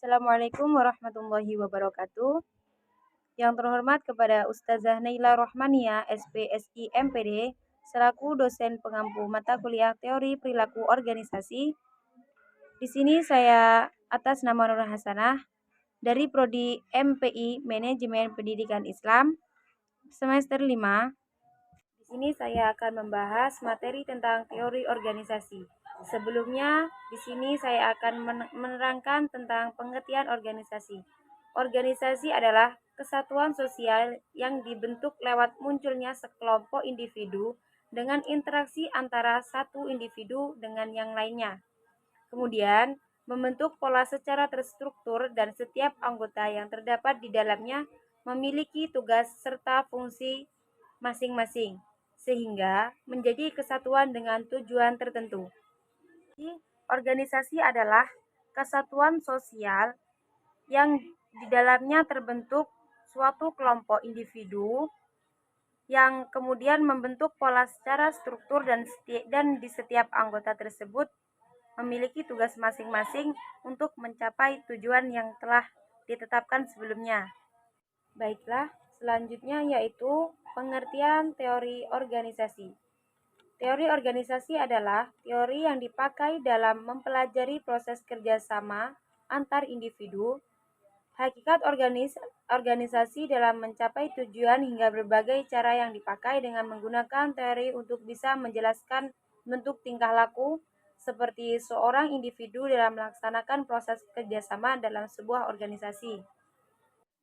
Assalamualaikum warahmatullahi wabarakatuh. Yang terhormat kepada Ustazah Naila Rohmania, SPSI MPD, selaku dosen pengampu mata kuliah Teori Perilaku Organisasi. Di sini saya atas nama Nur Hasanah dari Prodi MPI Manajemen Pendidikan Islam semester 5. Di sini saya akan membahas materi tentang teori organisasi. Sebelumnya, di sini saya akan menerangkan tentang pengertian organisasi. Organisasi adalah kesatuan sosial yang dibentuk lewat munculnya sekelompok individu dengan interaksi antara satu individu dengan yang lainnya. Kemudian, membentuk pola secara terstruktur dan setiap anggota yang terdapat di dalamnya memiliki tugas serta fungsi masing-masing, sehingga menjadi kesatuan dengan tujuan tertentu. Jadi, organisasi adalah kesatuan sosial yang di dalamnya terbentuk suatu kelompok individu yang kemudian membentuk pola secara struktur dan di setiap anggota tersebut memiliki tugas masing-masing untuk mencapai tujuan yang telah ditetapkan sebelumnya. Baiklah, selanjutnya yaitu pengertian teori organisasi. Teori organisasi adalah teori yang dipakai dalam mempelajari proses kerjasama antar individu, hakikat organisasi dalam mencapai tujuan hingga berbagai cara yang dipakai dengan menggunakan teori untuk bisa menjelaskan bentuk tingkah laku seperti seorang individu dalam melaksanakan proses kerjasama dalam sebuah organisasi.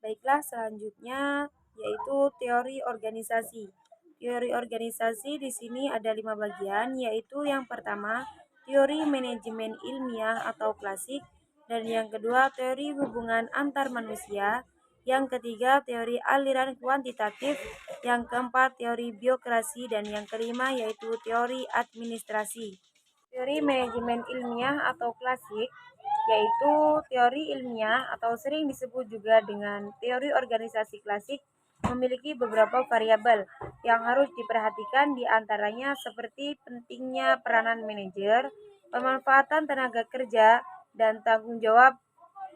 Baiklah, selanjutnya yaitu teori organisasi. Teori organisasi di sini ada 5 bagian, yaitu yang pertama, teori manajemen ilmiah atau klasik, dan yang kedua, teori hubungan antar manusia, yang ketiga, teori aliran kuantitatif, yang keempat, teori biokrasi, dan yang kelima yaitu teori administrasi. Teori manajemen ilmiah atau klasik yaitu teori ilmiah atau sering disebut juga dengan teori organisasi klasik memiliki beberapa variabel yang harus diperhatikan, diantaranya seperti pentingnya peranan manajer, pemanfaatan tenaga kerja, dan tanggung jawab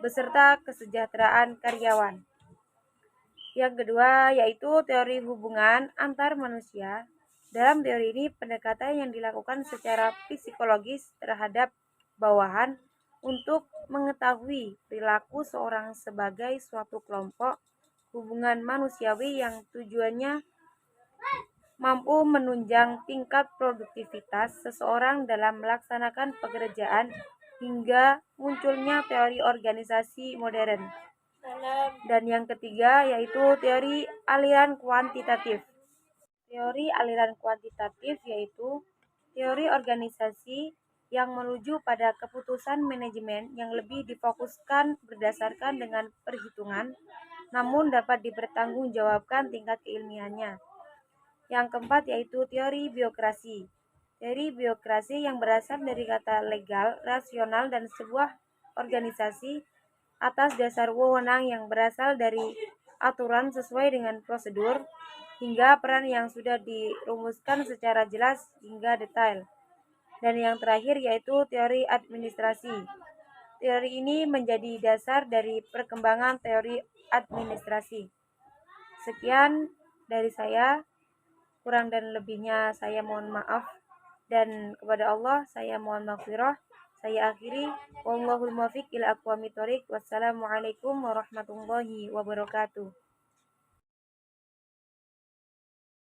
beserta kesejahteraan karyawan. Yang kedua yaitu teori hubungan antar manusia. Dalam teori ini pendekatan yang dilakukan secara psikologis terhadap bawahan untuk mengetahui perilaku seorang sebagai suatu kelompok hubungan manusiawi yang tujuannya mampu menunjang tingkat produktivitas seseorang dalam melaksanakan pekerjaan hingga munculnya teori organisasi modern. Dan yang ketiga yaitu teori aliran kuantitatif. Teori aliran kuantitatif yaitu teori organisasi yang menuju pada keputusan manajemen yang lebih difokuskan berdasarkan dengan perhitungan, namun dapat dipertanggungjawabkan tingkat keilmiahannya. Yang keempat yaitu teori biokrasi. Teori biokrasi yang berasal dari kata legal, rasional, dan sebuah organisasi atas dasar wewenang yang berasal dari aturan sesuai dengan prosedur hingga peran yang sudah dirumuskan secara jelas hingga detail. Dan yang terakhir yaitu teori administrasi. Teori ini menjadi dasar dari perkembangan teori administrasi. Sekian dari saya, kurang dan lebihnya saya mohon maaf, dan kepada Allah saya mohon maghfirah. Saya akhiri, wallahul muwaffiq ila aqwamit thoriq. Wassalamualaikum warahmatullahi wabarakatuh.